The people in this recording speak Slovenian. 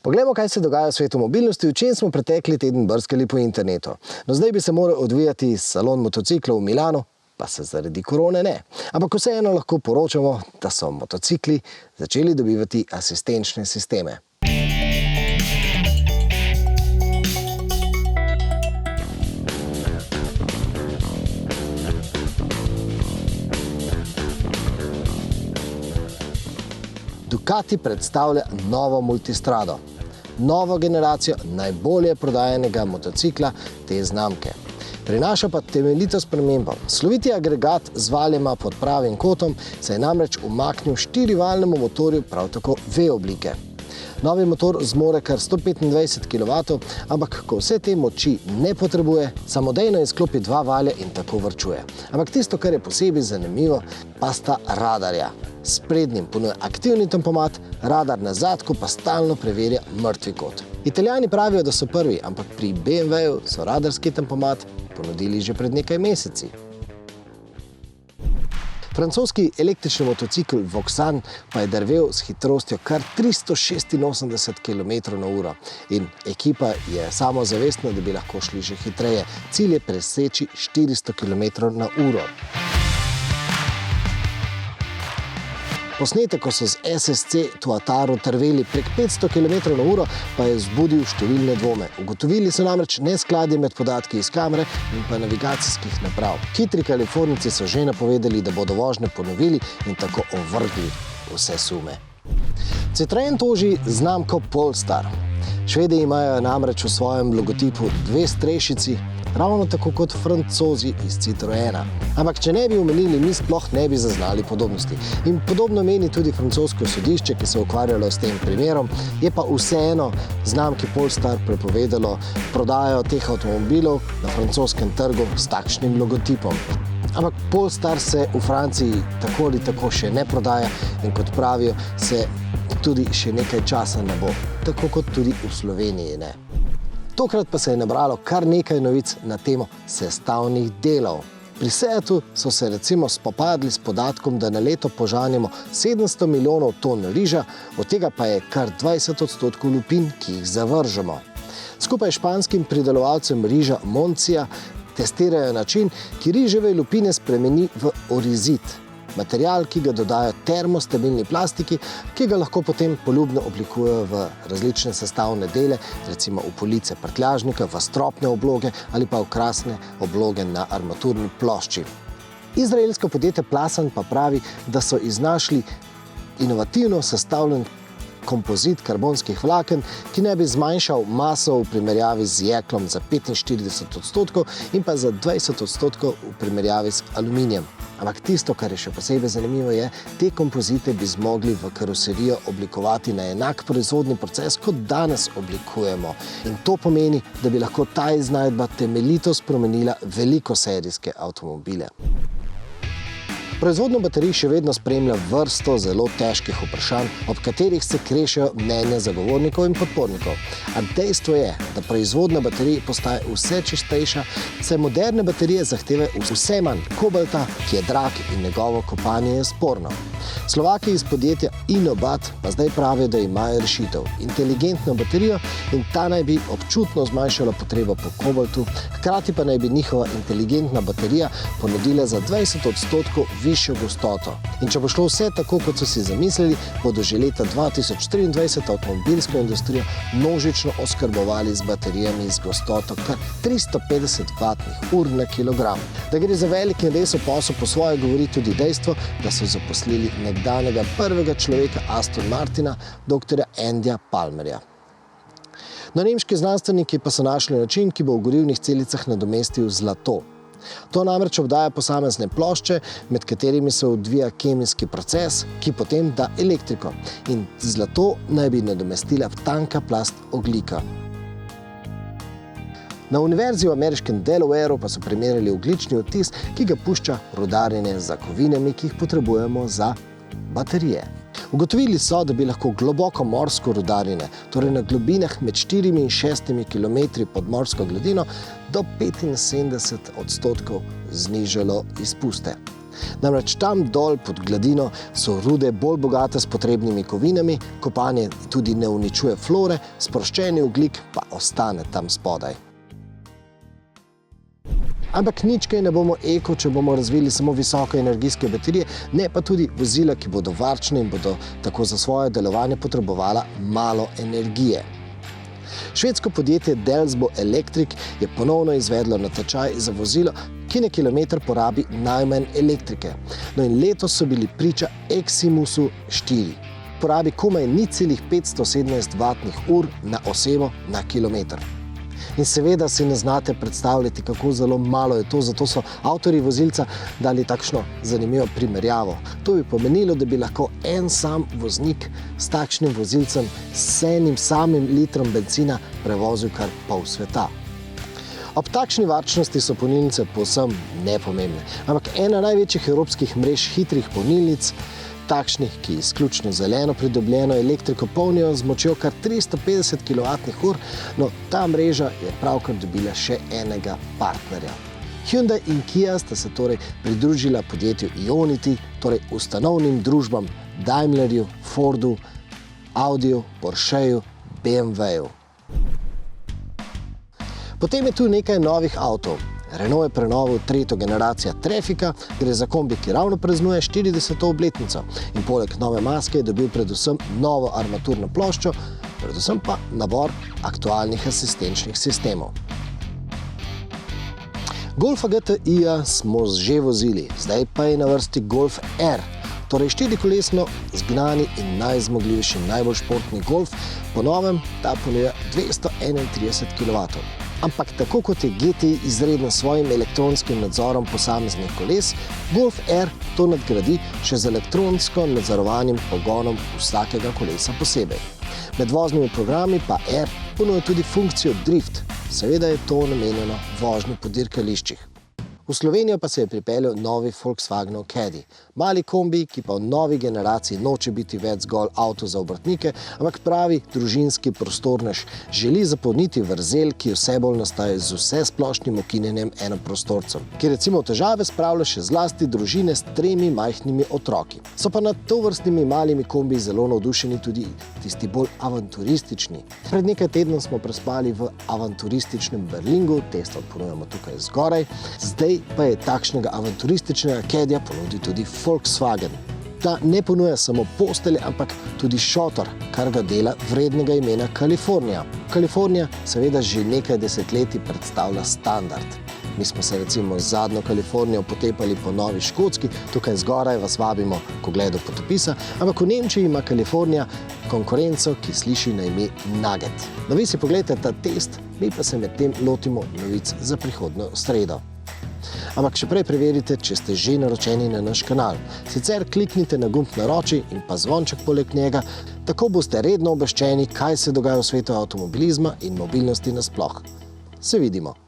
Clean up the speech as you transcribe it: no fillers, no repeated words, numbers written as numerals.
Poglejmo, kaj se dogaja v svetu mobilnosti, v čem smo pretekli teden brskali po internetu. No, zdaj bi se moral odvijati salon motociklov v Milanu, pa se zaradi korone ne. Ampak vseeno lahko poročamo, da so motocikli začeli dobivati asistenčne sisteme. Ducati predstavlja novo multistrado, novo generacijo najbolje prodajanega motocikla te znamke. Prinaša pa temeljito spremembo. Sloviti agregat z valjema pod pravim kotom se je namreč umaknil 4-valjnemu motorju prav tako V oblike. Novi motor zmore kar 125 kW, ampak ko vse te moči ne potrebuje, samodejno izklopi 2 valja in tako varčuje. Ampak tisto, kar je posebej zanimivo, pa sta radarja. S prednjim ponuja aktivni tempomat, radar na zadku pa stalno preverja mrtvi kot. Italijani pravijo, da so prvi, ampak pri BMW-ju so radarski tempomat ponudili že pred nekaj meseci. Francoski električni motocikl Vauxhall pa je drvel s hitrostjo kar 386 km/h in ekipa je samozavestna, da bi lahko šli že hitreje. Cilj je preseči 400 km/h. Posnetek, ko so z SSC Tuataru trveli prek 500 km/h, pa je vzbudil številne dvome. Ugotovili so namreč neskladje med podatki iz kamere in pa navigacijskih naprav. Hitri Kalifornijci so že napovedali, da bodo vožnje ponovili in tako ovrgli vse sume. Citroen toži znamko Polestar. Švedi imajo namreč v svojem logotipu 2 strešici, ravno tako kot Francozi iz Citroena. Ampak če ne bi omenili, mi sploh ne bi zaznali podobnosti. In podobno meni tudi francosko sodišče, ki se je ukvarjalo s tem primerom, je pa vseeno znamki Polestar prepovedalo prodajo teh avtomobilov na francoskem trgu s takšnim logotipom. Ampak Polestar se v Franciji tako ali tako še ne prodaja in kot pravijo, se tudi še nekaj časa ne bo, tako kot tudi v Sloveniji ne. Tokrat pa se je nabralo kar nekaj novic na temo sestavnih delov. Pri Seatu so se recimo spopadli s podatkom, da na leto požanjemo 700 milijonov ton riža, od tega pa je kar 20% lupin, ki jih zavržemo. Skupaj s španskim pridelovalcem riža Moncija testirajo način, ki riževe lupine spremeni v orizit. Material, ki ga dodajo termostabilni plastiki, ki ga lahko potem poljubno oblikujejo v različne sestavne dele, recimo v police prtljažnika, v stropne obloge ali pa v krasne obloge na armaturni plošči. Izraelsko podjetje Plasan pa pravi, da so iznašli inovativno sestavljen kompozit karbonskih vlaken, ki ne bi zmanjšal maso v primerjavi z jeklom za 45% in pa za 20% v primerjavi s aluminijem. Ampak tisto, kar je še posebej zanimivo, je, te kompozite bi zmogli v karoserijo oblikovati na enak proizvodni proces, kot danes oblikujemo. In to pomeni, da bi lahko ta iznajdba temeljito spremenila velikoserijske avtomobile. Proizvodnjo baterij še vedno spremlja vrsto zelo težkih vprašanj, ob katerih se krešejo mnenja zagovornikov in podpornikov. A dejstvo je, da proizvodnja baterij postaja vse čistejša, saj moderne baterije zahtevajo vse manj kobalta, ki je drag in njegovo kopanje je sporno. Slovaki iz podjetja Inobat pa zdaj pravijo, da imajo rešitev, inteligentno baterijo, in ta naj bi občutno zmanjšala potrebo po kobaltu, hkrati pa naj bi njihova inteligentna baterija ponudila za 20% višjo gostoto. In če bo šlo vse tako, kot so si zamislili, bodo že leta 2023 avtomobilsko industrijo množično oskrbovali z baterijami z gostoto kar 350 Wh na kilogram. Da gre za velik in resen posel, po svoje govori tudi dejstvo, da so zaposlili nekdanjega prvega človeka Aston Martina, dr. Andyja Palmerja. No, nemški znanstveniki pa so našli način, ki bo v gorivnih celicah nadomestil zlato. To namreč obdaja posamezne plošče, med katerimi se odvija kemijski proces, ki potem da elektriko. In zlato naj bi nadomestila tanka plast ogljika. Na univerzi v ameriškem Delawareu pa so primerjali ogljični odtis, ki ga pušča rudarjenje z kovinami, ki jih potrebujemo za baterije. Ugotovili so, da bi lahko globoko morsko rudarjenje, torej na globinah med 4 in 6 km pod morsko gladino, do 75% znižalo izpuste. Namreč tam dol pod gladino so rude bolj bogate s potrebnimi kovinami, kopanje tudi ne uničuje flore, sproščeni ogljik pa ostane tam spodaj. Ampak nič kaj ne bomo eko, če bomo razvili samo visokoenergijske baterije, ne pa tudi vozila, ki bodo varčne in bodo tako za svoje delovanje potrebovala malo energije. Švedsko podjetje Delsbo Electric je ponovno izvedlo natečaj za vozilo, ki na kilometer porabi najmanj elektrike. No in letos so bili priča Eximusu 4. Porabi komaj 0,517 vatnih ur na osebo na kilometer. In seveda si ne znate predstavljati, kako zelo malo je to, zato so avtorji vozilca dali takšno zanimivo primerjavo. To bi pomenilo, da bi lahko en sam voznik s takšnim vozilcem s enim samim litrom bencina prevozil kar pol sveta. Ob takšni varčnosti so polnilnice povsem nepomembne, ampak ena največjih evropskih mrež hitrih polnilnic, takšnih, ki izključno zeleno pridobljeno elektriko polnijo z močjo kar 350 kWh, no ta mreža je pravkar dobila še enega partnerja. Hyundai in Kia sta se torej pridružila podjetju Ionity, torej ustanovnim družbam Daimlerju, Fordu, Audiju, Porscheju, BMW-ju. Potem je tu nekaj novih avtov. Renault je prenovil tretjo generacijo Traffica, gre za kombi, ki ravno praznuje 40. obletnico. In poleg nove maske je dobil predvsem novo armaturno ploščo, predvsem pa nabor aktualnih asistenčnih sistemov. Golfa GTI-ja smo že vozili, zdaj pa je na vrsti Golf R. Torej štirikolesno zgnani in najzmogljivejši, najbolj športni Golf, po novem ta ponuja 231 kW. Ampak tako kot je GTI izreden s svojim elektronskim nadzorom posameznih koles, Golf R to nadgradi še z elektronsko nadzorovanim pogonom vsakega kolesa posebej. Med voznimi programi pa R ponuja tudi funkcijo Drift, seveda je to namenjeno vožnji po dirkališčih. V Slovenijo pa se je pripeljal novi Volkswagenov Caddy. Mali kombi, ki pa v novi generaciji noče biti več zgolj avto za obrtnike, ampak pravi družinski prostornež. Želi zapolniti vrzel, ki vse bolj nastaja z vsesplošnim ukinjanjem enoprostorcem, ki recimo v težave spravlja še zlasti družine s 3 majhnimi otroki. So pa nad tovrstnimi malimi kombi zelo navdušeni tudi tisti bolj avanturistični. Pred nekaj tednov smo prespali v avanturističnem Berlingu, testo ponujamo tukaj zgoraj. Zdaj pa je takšnega avanturističnega Caddyja ponudil tudi Volkswagen. Ta ne ponuja samo postelje, ampak tudi šotor, kar ga dela vrednega imena Kalifornija. Kalifornija seveda že nekaj desetletij predstavlja standard. Mi smo se recimo z zadnjo Kalifornijo potepali po Novi Škotski, tukaj zgoraj vas vabimo k ogledu potopisa, ampak v Nemčiji ima Kalifornija konkurenco, ki sliši na ime Nugget. No, vi si pogledajte ta test, mi pa se medtem lotimo novic za prihodnjo sredo. Ampak še prej preverite, če ste že naročeni na naš kanal. Sicer kliknite na gumb naroči in pa zvonček poleg njega, tako boste redno obveščeni, kaj se dogaja v svetu avtomobilizma in mobilnosti nasploh. Se vidimo!